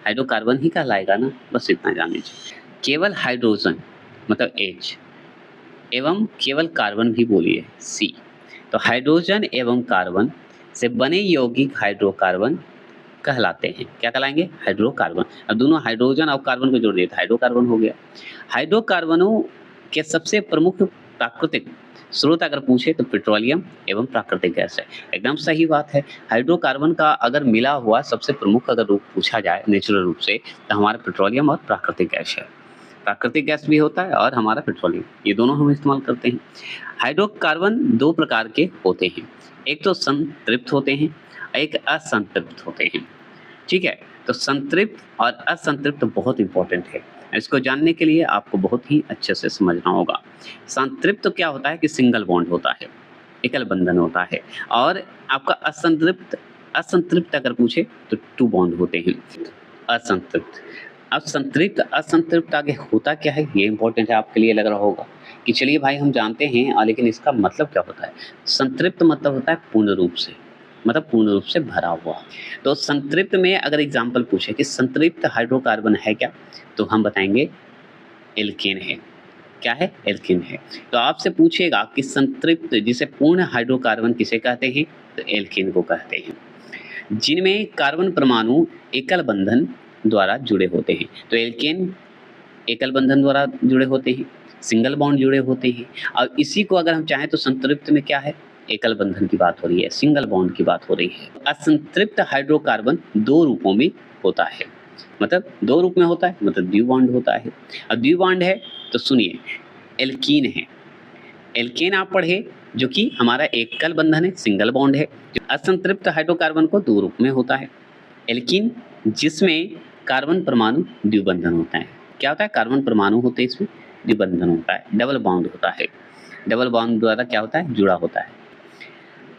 हाइड्रोकार्बन ही कहलाएगा ना, बस इतना जान लीजिए। केवल हाइड्रोजन मतलब H एवं केवल कार्बन भी बोलिए, सी। तो हाइड्रोजन एवं कार्बन से बने यौगिक हाइड्रोकार्बन कहलाते हैं। क्या कहलाएंगे? हाइड्रोकार्बन। अब दोनों हाइड्रोजन और कार्बन को जोड़ दिए तो हाइड्रोकार्बन हो गया। हाइड्रोकार्बनों के सबसे प्रमुख प्राकृतिक स्रोत अगर पूछे तो पेट्रोलियम एवं प्राकृतिक गैस है। एकदम सही बात है। हाइड्रोकार्बन का अगर मिला हुआ सबसे प्रमुख अगर रूप पूछा जाए नेचुरल रूप से तो हमारा पेट्रोलियम और प्राकृतिक गैस है। प्राकृतिक गैस भी होता है और हमारा पेट्रोलियम, ये दोनों हम इस्तेमाल करते हैं। हाइड्रोकार्बन दो प्रकार के होते हैं, एक तो संतृप्त होते हैं, एक असंतृप्त होते हैं। ठीक है, तो संतृप्त और असंतृप्त बहुत इंपॉर्टेंट है। इसको जानने के लिए आपको बहुत ही अच्छे से समझना होगा। संतृप्त तो क्या होता है कि सिंगल बॉन्ड होता है, एकल बंधन होता है, और आपका असंतृप्त असंतृप्त अगर पूछे तो टू बॉन्ड होते हैं। असंतृप्त, अब संतृप्त असंतृप्त आगे होता क्या है ये इंपॉर्टेंट है, आपके लिए लग रहा होगा कि चलिए भाई हम जानते हैं, लेकिन इसका मतलब क्या होता है। संतृप्त मतलब होता है पूर्ण रूप से, मतलब पूर्ण रूप से भरा हुआ। तो संतृप्त में अगर एग्जाम्पल पूछे कि संतृप्त हाइड्रोकार्बन है क्या, तो हम बताएंगे एल्केन है। क्या है? एल्केन है। तो आपसे पूछेगा कि संतृप्त जिसे पूर्ण हाइड्रोकार्बन किसे कहते हैं, तो एल्केन को कहते हैं, जिनमें कार्बन परमाणु एकल बंधन द्वारा जुड़े होते हैं। तो एल्केन एकल बंधन द्वारा जुड़े होते हैं, सिंगल बॉन्ड जुड़े होते हैं। और इसी को अगर हम चाहें तो संतृप्त में क्या है, एकल बंधन की बात हो रही है, सिंगल बॉन्ड की बात हो रही है। असंतृप्त हाइड्रोकार्बन दो रूपों में होता है, मतलब दो रूप में होता है, मतलब द्विबॉन्ड होता है। अब द्विबॉन्ड है तो सुनिए, एल्कीन है। एल्केन आप पढ़े जो कि हमारा एकल बंधन है, सिंगल बॉन्ड है। असंतृप्त हाइड्रोकार्बन को दो रूप में होता है, एल्कीन जिसमें कार्बन परमाणु द्विबंधन होता है। क्या होता है? कार्बन परमाणु होते हैं, इसमें द्विबंधन होता है, डबल बॉन्ड होता है। डबल बॉन्ड द्वारा क्या होता है? जुड़ा होता है।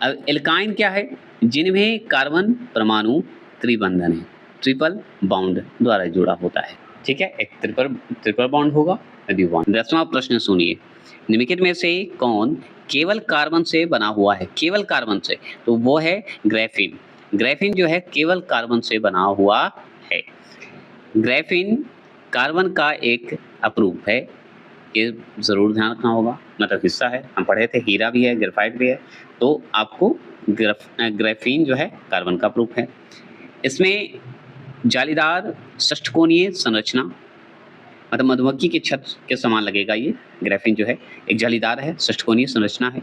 अब एल्काइन क्या है? जिनमें कार्बन परमाणु त्रिबंधन है, ट्रिपल बॉन्ड द्वारा जुड़ा होता है। ठीक है, एक ट्रिपल बॉन्ड होगा, द्विबॉन्ड। 10वां प्रश्न सुनिए, निम्नलिखित में से कौन केवल कार्बन से बना हुआ है? केवल कार्बन से, तो वो है ग्रेफीन। ग्रेफीन जो है केवल कार्बन से बना हुआ है। ग्रेफीन कार्बन का एक अपरूप है, ये जरूर ध्यान रखना होगा, मतलब हिस्सा है। हम पढ़े थे हीरा भी है, ग्रेफाइट भी है, तो आपको ग्रेफीन जो है कार्बन का अपरूप है। इसमें जालीदार षष्ठकोणीय संरचना, मतलब मधुमक्खी के छत के समान लगेगा ये। ग्रेफीन जो है एक जालीदार है, षष्ठकोणीय संरचना है।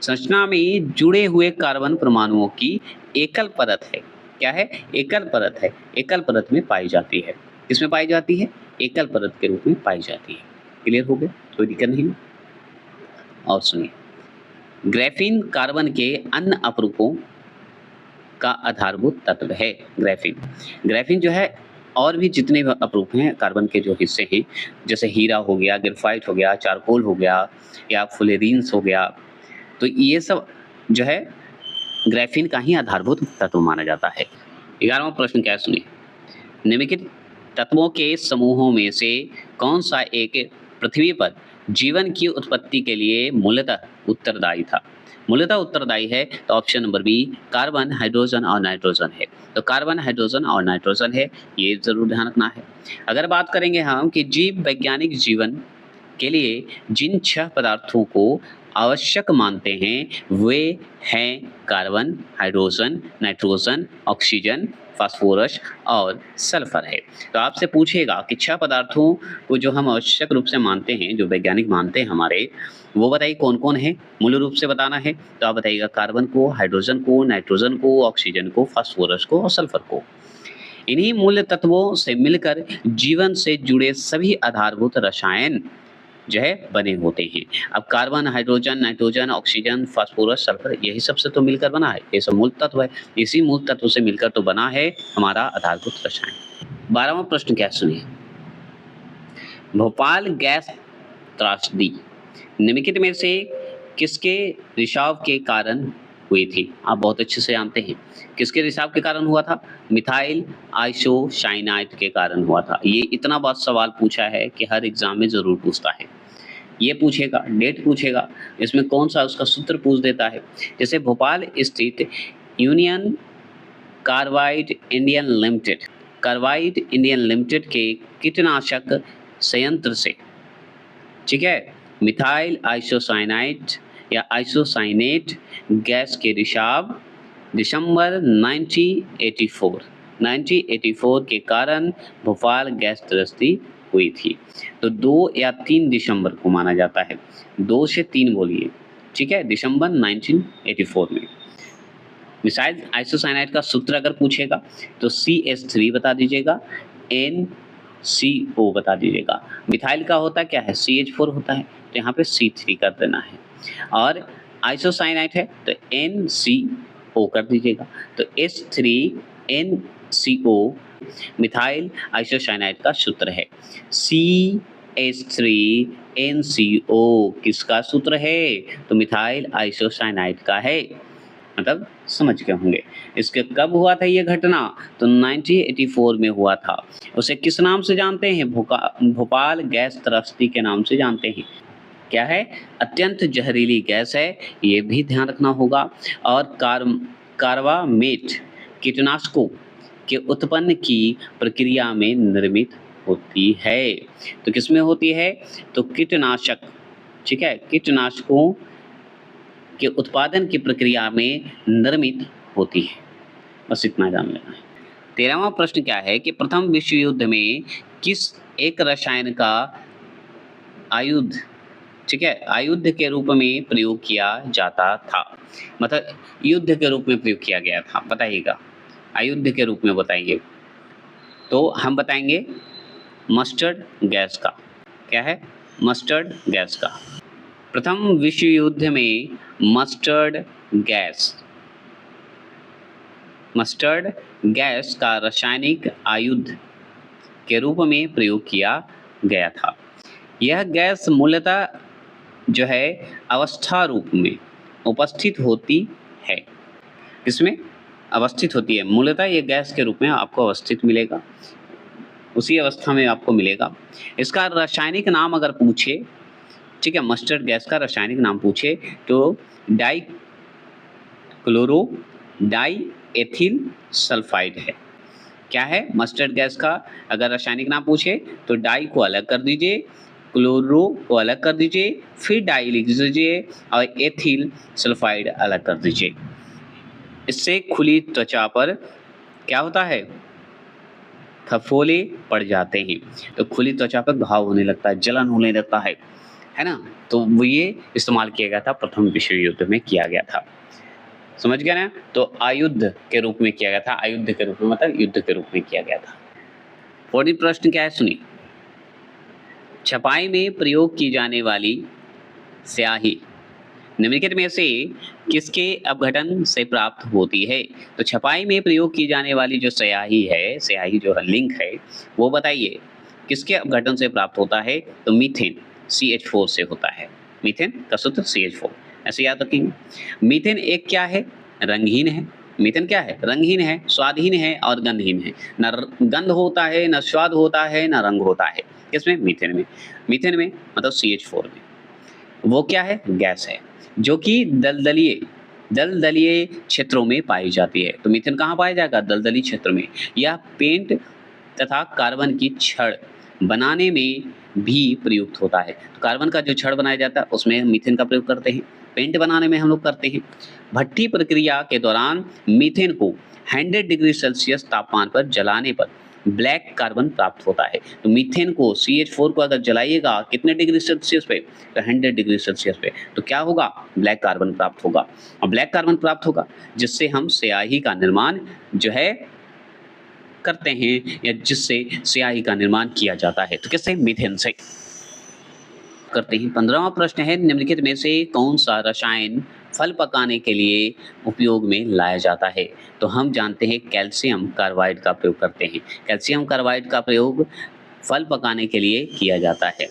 संरचना में जुड़े हुए कार्बन परमाणुओं की एकल परत है। क्या है? एकल परत है, एकल परत में पाई जाती है। किसमें पाई जाती है? एकल परत के रूप में पाई जाती है। क्लियर हो गया? कोई दिक्कत नहीं है। और सुनिए, ग्रेफीन कार्बन के अन्य अपरूपों का आधारभूत तत्व है। ग्रेफीन ग्रेफीन जो है और भी जितने अपरूप हैं कार्बन के जो हिस्से हैं, जैसे हीरा हो गया, ग्रेफाइट हो गया, चारकोल हो गया, या फुलेरीन्स हो गया, तो ये सब जो है ग्रेफीन का ही आधारभूत तत्व माना जाता है। 11वां प्रश्न क्या है सुनिए, निम्नलिखित तत्वों के समूहों में से कौन सा एक पृथ्वी पर जीवन की उत्पत्ति के लिए मूलतः उत्तरदायी था? मूलतः उत्तरदायी है तो option number B, carbon, hydrogen और नाइट्रोजन है। तो कार्बन, हाइड्रोजन और नाइट्रोजन है, ये जरूर ध्यान रखना है। अगर बात करेंगे हम कि जीव वैज्ञानिक जीवन के लिए जिन 6 पदार्थों को आवश्यक मानते हैं वे हैं carbon, hydrogen, nitrogen, oxygen, phosphorus और सल्फर है। तो आपसे पूछेगा कि 6 पदार्थों को जो हम आवश्यक रूप से मानते हैं, जो वैज्ञानिक मानते हैं हमारे, वो बताइए कौन-कौन है? मूल रूप से बताना है तो आप बताइएगा कार्बन को, हाइड्रोजन को, नाइट्रोजन को, ऑक्सीजन को, फास्फोरस को और सल्फर को। इन्हीं मूल तत्वों से मिलकर जीवन से जुड़े सभी आधारभूत रसायन जो है बने होते हैं। अब carbon, hydrogen, nitrogen, oxygen, phosphorus, sulphur, यही सबसे तो मिलकर बना है, ये सब मूल तत्व है। इसी मूल तत्व से मिलकर तो बना है हमारा आधारभूत रसायन। 12वां प्रश्न क्या सुनिए, भोपाल गैस त्रासदी निम्नलिखित में से किसके रिसाव के कारण हुई थी? आप बहुत अच्छे से जानते हैं किसके रिसाव के कारण हुआ था? मिथाइल आइसोसाइनाइड के कारण हुआ था। ये इतना बार सवाल पूछा है कि हर एग्जाम में जरूर पूछता है। ये पूछेगा, डेट पूछेगा, इसमें कौन सा उसका सूत्र पूछ देता है। जैसे भोपाल स्थित union carbide Indian limited, carbide Indian limited के कीटनाशक संयंत्र से, ठीक है, मिथाइल आइसोसाइनाइड या आइसोसाइनेट गैस के रिसाव दिसंबर 1984 के कारण भोपाल गैस त्रस्ती हुई थी। तो 2 या 3 दिसंबर को माना जाता है, 2 से 3 बोलिए, ठीक है, दिसंबर 1984 में। मिसाइल आइसोसाइनाइड का सूत्र अगर पूछेगा तो CH3 बता दीजिएगा, NCO बता दीजिएगा। मिथाइल का होता क्या है, CH4 होता है, तो यहाँ पे C3 कर देना है। और आइसोसाइनाइड है तो NCO कर दीजिएगा, तो H3NCO मिथाइल आइसोसाइनाइड का सूत्र है। CH3NCO किसका सूत्र है, तो मिथाइल आइसोसाइनाइड का है। मतलब समझ गए होंगे। इसके कब हुआ था ये घटना, तो 1984 में हुआ था। उसे किस नाम से जानते हैं, भोपाल गैस त्रस्ती के नाम से जानते हैं। क्या है, अत्यंत जहरीली गैस है, ये भी ध्यान रखना होगा। और कार्बामेट कीटनाशकों के उत्पन्न की प्रक्रिया में निर्मित होती है। तो किसमें होती है, तो कीटनाशक, ठीक है, कीटनाशकों के उत्पादन की प्रक्रिया में निर्मित होती है। बस इतना जान लेना है। 13वां प्रश्न क्या है कि प्रथम विश्व युद्ध में किस एक रसायन का आयुध, ठीक है, आयुध के रूप में प्रयोग किया जाता था। मतलब युद्ध के रूप में प्रयोग किया गया था, बताइएगा, आयुध के रूप में बताइए। तो हम बताएंगे मस्टर्ड गैस का। क्या है, मस्टर्ड गैस का। प्रथम विश्व युद्ध में मस्टर्ड गैस का रासायनिक आयुध के रूप में प्रयोग किया गया था। यह गैस मूलतः जो है अवस्था रूप में उपस्थित होती है। इसमें अवस्थित होती है, मूलतः ये गैस के रूप में आपको अवस्थित मिलेगा, उसी अवस्था में आपको मिलेगा। इसका रासायनिक नाम अगर पूछे, ठीक है, मस्टर्ड गैस का रासायनिक नाम पूछे तो डाइएथिल सल्फाइड है। क्या है, मस्टर्ड गैस का अगर रासायनिक नाम पूछे तो डाई को अलग कर दीजिए, क्लोरो को अलग कर दीजिए, फिर डाई लिख दीजिए और एथिल सल्फाइड अलग कर दीजिए। इससे खुली त्वचा पर क्या होता है, फफोले पड़ जाते हैं। तो खुली त्वचा पर घाव होने लगता है, जलन होने लगता है ना। तो वो ये इस्तेमाल किया गया था, प्रथम विश्व युद्ध में किया गया था। समझ गया ना। तो आयुध के रूप में किया गया था, आयुध के रूप में मतलब युद्ध के रूप में किया गया था। 40 प्रश्न क्या है सुनिए। छपाई में प्रयोग की जाने वाली स्याही निम्नलिखित में से किसके अपघटन से प्राप्त होती है। तो छपाई में प्रयोग की जाने वाली जो स्याही है, स्याही जो लिंक है, वो बताइए किसके अपघटन से प्राप्त होता है। तो मीथेन CH4 से होता है। मीथेन का सूत्र CH4, ऐसे याद रखेंगे। मीथेन एक क्या है, रंगहीन है। मीथेन क्या है, रंगहीन है, स्वादहीन है और गंधहीन है। न गंध होता है, न स्वाद होता है, न रंग होता है। किसमें, मीथेन में। मीथेन में मतलब CH4 में। वो क्या है, गैस है जो कि दलदलीय क्षेत्रों में पाई जाती है। तो मीथेन कहाँ पाया जाएगा, दलदली क्षेत्र में। यह पेंट तथा कार्बन की छड़ बनाने में भी प्रयुक्त होता है। तो कार्बन का जो छड़ बनाया जाता है उसमें मीथेन का प्रयोग करते हैं, पेंट बनाने में हम लोग करते हैं। भट्ठी प्रक्रिया के दौरान मीथेन को 100 डिग्री सेल्सियस तापमान पर जलाने पर ब्लैक कार्बन प्राप्त होता है। तो मीथेन को CH4 को अगर जलाइएगा कितने डिग्री सेल्सियस पे, तो 100 डिग्री सेल्सियस पे, तो क्या होगा, ब्लैक कार्बन प्राप्त होगा। और ब्लैक कार्बन प्राप्त होगा जिससे हम स्याही का निर्माण जो है करते हैं, या जिससे स्याही का निर्माण किया जाता है। तो किससे, मीथेन से करते हैं। 15वां प्रश्न है, निम्नलिखित में से कौन सा रसायन फल पकाने के लिए उपयोग में लाया जाता है। तो हम जानते हैं कैल्शियम कार्बाइड का प्रयोग करते हैं। कैल्शियम कार्बाइड का प्रयोग फल पकाने के लिए किया जाता है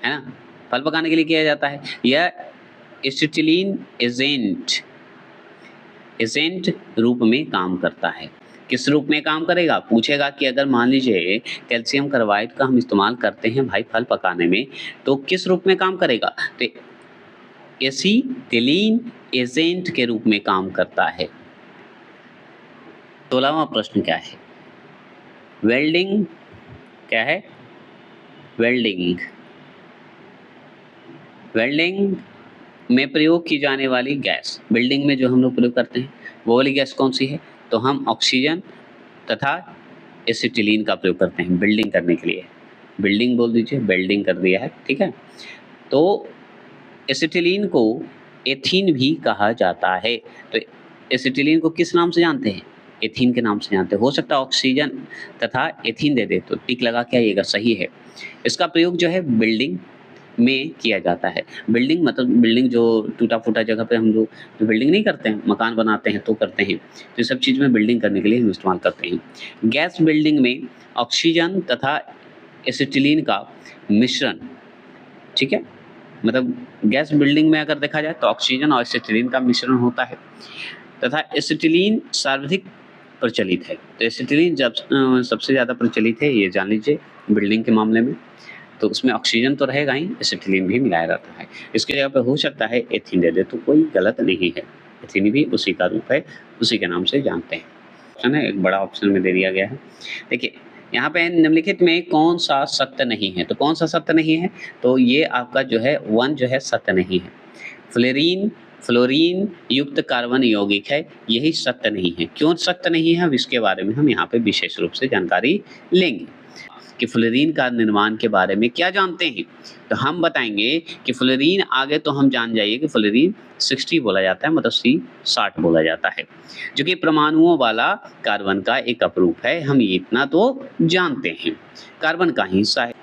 ना, फल पकाने के लिए किया जाता है। यह एसिटिलीन एजेंट रूप में काम करता है। किस रूप में काम करेगा, पूछेगा कि अगर मान लीजिए कैल्शियम कार्बाइड का हम इस्तेमाल करते हैं भाई फल पकाने में, तो किस रूप में काम करेगा, तो एसिटिलीन एजेंट के रूप में काम करता है। 16वां प्रश्न क्या है, वेल्डिंग क्या है, वेल्डिंग वेल्डिंग में प्रयोग की जाने वाली गैस, बिल्डिंग में जो हम लोग प्रयोग करते हैं वो वाली गैस कौन सी है? तो हम ऑक्सीजन तथा एसिटिलीन का प्रयोग करते हैं बिल्डिंग करने के लिए। बिल्डिंग बोल दीजिए, बिल्डिंग कर दिया है, ठीक है। तो एसिटिलीन को एथीन भी कहा जाता है। तो एसिटिलीन को किस नाम से जानते हैं? एथीन के नाम से जानते हैं। हो सकता है ऑक्सीजन तथा एथीन दे दे, तो टिक लगा के आइएगा, सही है। इसका प्रयोग जो है बिल्डिंग में किया जाता है। बिल्डिंग मतलब बिल्डिंग जो टूटा-फूटा जगह पे हम लोग जो बिल्डिंग नहीं करते हैं, मकान बनाते हैं तो करते हैं। तो ये सब चीज़ में बिल्डिंग करने के लिए हम इस्तेमाल करते हैं। गैस बिल्डिंग में ऑक्सीजन तथा एसिटिलीन का मिश्रण, ठीक है? मतलब गैस बिल्डिंग में अगर देखा जाए तो ऑक्सीजन और एसिटिलीन का मिश्रण होता है तथा एसिटिलीन सर्वाधिक प्रचलित है। तो एसिटिलीन जब सबसे ज़्यादा प्रचलित है, ये जान लीजिए बिल्डिंग के मामले में। तो उसमें ऑक्सीजन तो रहेगा ही, एसिटिलीन भी मिलाया रहता है। इसकी जगह पे हो सकता है एथीन दे दे, तो कोई गलत नहीं है। एथीन भी उसी का रूप है, उसी के नाम से जानते हैं। ऑप्शन है, एक बड़ा ऑप्शन में दे दिया गया है। देखिए यहाँ पे निम्नलिखित में कौन सा सत्य नहीं है? तो कौन सा सत्य नहीं है? तो ये आपका जो है 1 जो है सत्य नहीं है। फ्लोरीन युक्त कार्बन यौगिक है, यही सत्य नहीं है। क्यों सत्य नहीं है, अब इसके बारे में हम यहाँ पे विशेष रूप से जानकारी लेंगे कि फ्लोरीन का निर्माण के बारे में क्या जानते हैं। तो हम बताएंगे कि फ्लोरीन, आगे तो हम जान जाइए कि फ्लोरीन 60 बोला जाता है, मतलब 60 बोला जाता है, जो कि परमाणुओं वाला कार्बन का एक अपरूप है। हम इतना तो जानते हैं, कार्बन का ही हिस्सा है।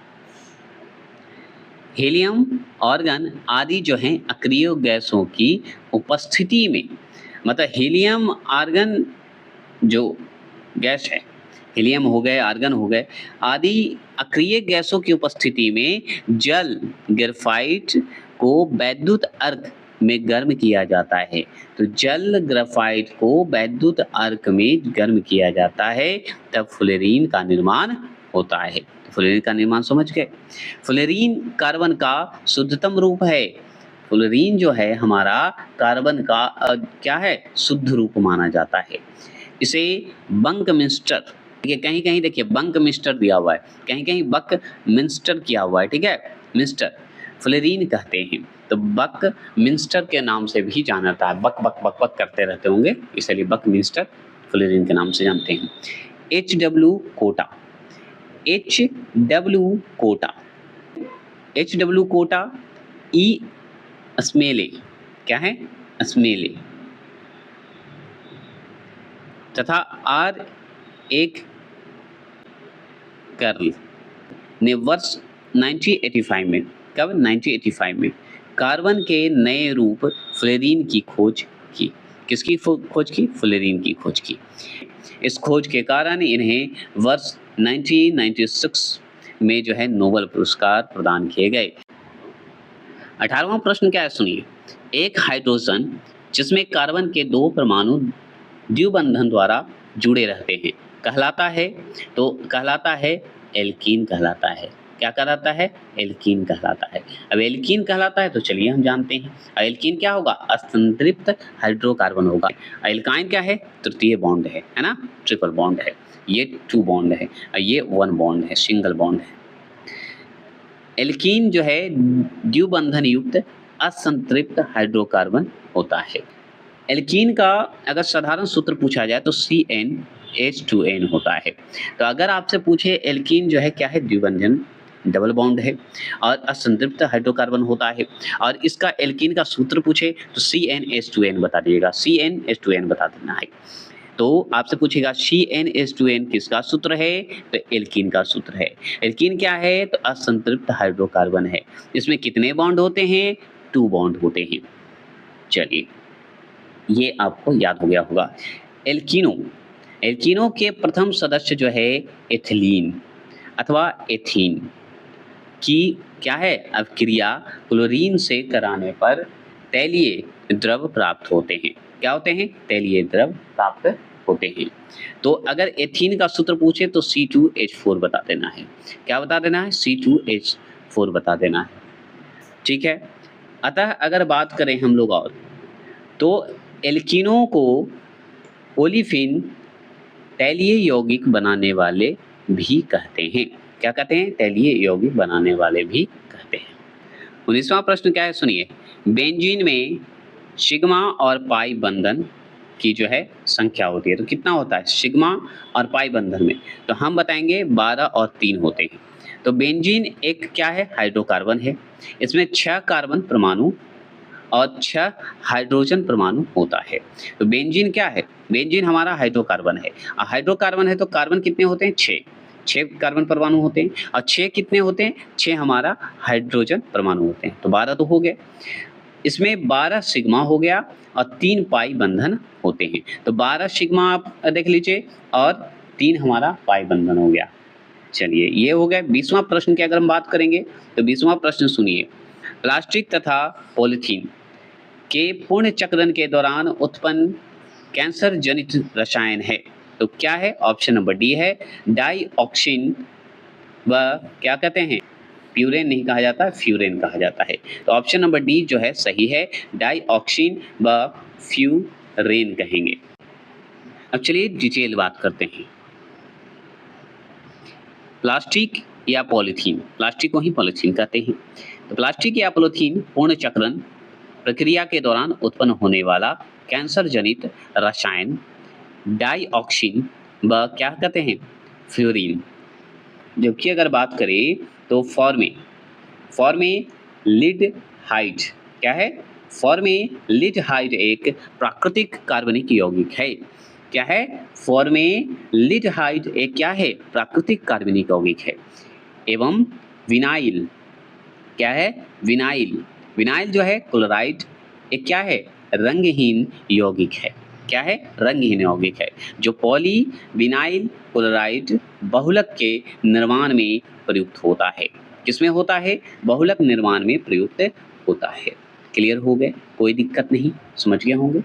हीलियम, ऑर्गन आदि जो हैं अक्रिय गैसों की उपस्थिति में, मतलब हीलियम, आर्गन जो गैस है, हीलियम हो गए, आर्गन हो गए आदि अक्रिय गैसों की उपस्थिति में जल ग्रेफाइट को वैद्युत अर्क में गर्म किया जाता है। तो जल ग्रेफाइट को वैद्युत अर्क में गर्म किया जाता है, तब फ्लोरीन का निर्माण होता है। तो फ्लोरीन का निर्माण समझ गए। फ्लोरीन कार्बन का शुद्धतम रूप है। फ्लोरीन जो है हमारा कार्बन का क्या है? शुद्ध रूप माना जाता है। इसे बंकमिंस्टर, कहीं कहीं देखिए बंकमिंस्टर दिया हुआ है, कहीं कहीं बकमिंस्टर किया हुआ है, ठीक है? मिंस्टर फ्लोरीन कहते हैं, तो बकमिंस्टर के नाम से भी जाना जाता है। बक बक बक बक करते रहते होंगे, इसलिए बकमिंस्टर फ्लोरीन के नाम से जानते हैं। HW Kota, HW Kota, HW Kota, E अस्मेले, क्या है? अस्मेले, तथा R एक कर्ल ने वर्ष 1985 में, कब? 1985 में कार्बन के नए रूप फ्लोरीन की खोज की। किसकी खोज की? फ्लोरीन की खोज की। इस खोज के कारण इन्हें वर्ष 1996 में जो है नोबेल पुरस्कार प्रदान किए गए। 18वां प्रश्न क्या है, सुनिए। एक हाइड्रोजन जिसमें कार्बन के 2 परमाणु द्विबंधन द्वारा जुड़े रहते हैं कहलाता है, तो कहलाता है एल्कीन कहलाता है। क्या कहलाता है? एल्कीन कहलाता है। अब एल्कीन कहलाता है तो चलिए हम जानते हैं। एल्कीन क्या होगा? असंतृप्त हाइड्रोकार्बन होगा। एल्काइन क्या है? तृतीय बॉन्ड है ना? ट्रिपल बॉन्ड है। ये 2 बॉन्ड है, ये 1 बॉन्ड है, सिंगल बॉन्ड है। एल्कीन जो है द्विबंधन युक्त असंतृप्त हाइड्रोकार्बन होता है। एल्कीन का अगर साधारण सूत्र पूछा जाए तो CnH2n होता है। तो अगर आपसे पूछे एल्कीन जो है क्या है? द्विबंधन, डबल बॉन्ड है और असंतृप्त हाइड्रोकार्बन होता है, और इसका एल्कीन का सूत्र पूछे तो CnH2n बता दीजिएगा, CnH2n बता देना है। तो आपसे पूछेगा CnH2n किसका सूत्र है? तो एल्कीन का सूत्र है। एल्कीन क्या है? तो असंतृप्त हाइड्रोकार्बन है। इसमें कितने बॉन्ड होते हैं? 2 बॉन्ड होते हैं। चलिए, ये आपको याद हो गया होगा। एल्कीनो के प्रथम सदस्य जो है एथिलीन अथवा एथीन की क्या है? अभिक्रिया क्लोरीन से कराने पर तैलीय द्रव प्राप्त होते हैं। क्या होते हैं? तैलीय द्रव प्राप्त होते हैं। तो अगर एथीन का सूत्र पूछे तो C2H4 बता देना है। क्या बता देना है? C2H4 बता देना है, ठीक है। अतः अगर बात करें हम लोग और, तो एल्कीनों को ओलिफिन तैलीय यौगिक बनाने वाले भी कहते हैं। क्या कहते हैं? तैलीय यौगिक बनाने वाले भी कहते हैं। 19वां प्रश्न क्या है सुनिए, बेंजीन में सिग्मा और पाई बंधन की जो है संख्या होती है, तो कितना होता है सिग्मा और पाई बंधन में, तो हम बताएंगे 12 और 3 होते हैं। तो बेंजीन एक क्या है हाइड्रोकार्बन है, इसमें 6 कार्बन परमाणु और 6 हाइड्रोजन परमाणु होता है। तो बेंजीन क्या है, बेंजीन हमारा हाइड्रोकार्बन है, और हाइड्रोकार्बन है तो कार्बन कितने होते हैं 6 कार्बन परमाणु होते हैं, और 6 कितने होते हैं 6 हमारा हाइड्रोजन परमाणु होते हैं, तो 12 तो हो गए। इसमें 12 सिग्मा हो गया और 3 पाई बंधन होते हैं, तो 12 सिग्मा आप देख लीजिए और 3 हमारा पाई बंधन हो गया। चलिए ये हो गया। 20वां प्रश्न की अगर हम बात करेंगे तो 20वां प्रश्न सुनिए, प्लास्टिक तथा पॉलीथीन के पूर्ण चक्रण के दौरान उत्पन्न कैंसर जनित रसायन है, तो क्या है ऑप्शन नंबर डी है डाइऑक्सिन व क्या कहते हैं प्यूरेन नहीं कहा जाता, फ्यूरेन कहा जाता है, तो ऑप्शन नंबर डी जो है सही है, डाइऑक्सिन व फ्यूरेन कहेंगे। अब चलिए डिटेल बात करते हैं। प्लास्टिक या पॉलीथीन, प्लास्टिक को ही पॉलीथीन कहते हैं, तो प्लास्टिक या पॉलीथीन पूर्ण चक्रण प्रक्रिया के दौरान उत्पन्न होने वाला कैंसर जनित रसायन डाइऑक्सिन व क्या कहते हैं फ्लोरीन, जबकि अगर बात करें तो फॉर्मेलिडिहाइड क्या है, फॉर्मेलिडिहाइड एक प्राकृतिक कार्बनिक यौगिक है, क्या है फॉर्मेलिडिहाइड एक क्या है प्राकृतिक कार्बनिक यौगिक है, एवं विनाइल क्या है विनाइल जो है क्लोराइड एक क्या है रंगहीन यौगिक है, क्या है रंगहीन यौगिक है, जो पॉली विनाइल क्लोराइड बहुलक के निर्माण में प्रयुक्त होता है, किसमें होता है बहुलक निर्माण में प्रयुक्त होता है। क्लियर हो गए, कोई दिक्कत नहीं, समझ गए होंगे।